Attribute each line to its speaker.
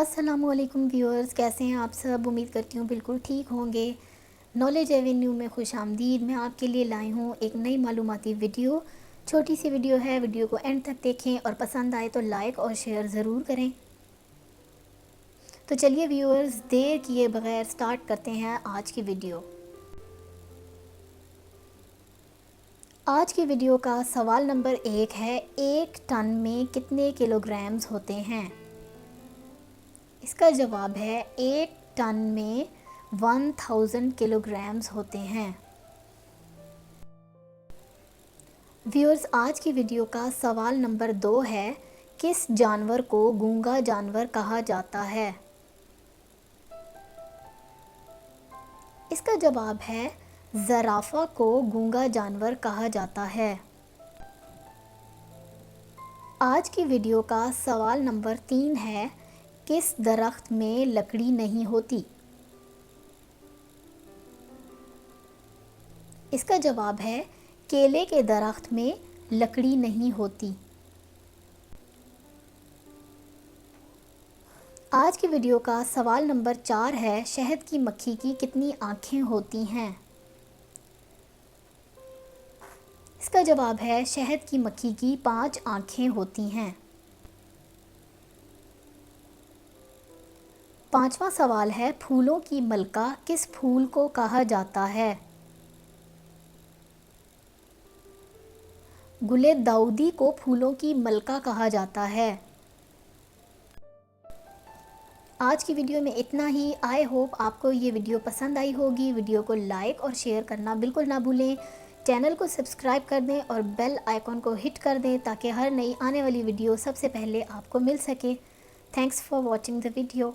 Speaker 1: अस्सलामुअलैकुम व्यूअर्स, कैसे हैं आप सब। उम्मीद करती हूँ बिल्कुल ठीक होंगे। नॉलेज एवेन्यू में खुश आमदीद। मैं आपके लिए लाई हूँ एक नई मालूमाती वीडियो। छोटी सी वीडियो है, वीडियो को एंड तक देखें और पसंद आए तो लाइक और शेयर ज़रूर करें। तो चलिए व्यूअर्स, देर किए बगैर स्टार्ट करते हैं आज की वीडियो। आज की वीडियो का सवाल नंबर 1 है, 1 टन में कितने किलोग्राम्स होते हैं। इसका जवाब है 1 टन में 1000 किलोग्राम्स होते हैं। व्यूअर्स, आज की वीडियो का सवाल नंबर 2 है, किस जानवर को गूंगा जानवर कहा जाता है। इसका जवाब है ज़राफ़ा को गूंगा जानवर कहा जाता है। आज की वीडियो का सवाल नंबर 3 है, किस दरख्त में लकड़ी नहीं होती। इसका जवाब है केले के दरख्त में लकड़ी नहीं होती। आज की वीडियो का सवाल नंबर 4 है, शहद की मक्खी की कितनी आँखें होती हैं। इसका जवाब है शहद की मक्खी की 5 आँखें होती हैं। 5वां सवाल है, फूलों की मलका किस फूल को कहा जाता है। गुले दाऊदी को फूलों की मलका कहा जाता है। आज की वीडियो में इतना ही। आई होप आपको ये वीडियो पसंद आई होगी। वीडियो को लाइक और शेयर करना बिल्कुल ना भूलें। चैनल को सब्सक्राइब कर दें और बेल आइकॉन को हिट कर दें ताकि हर नई आने वाली वीडियो सबसे पहले आपको मिल सके। Thanks for watching the video.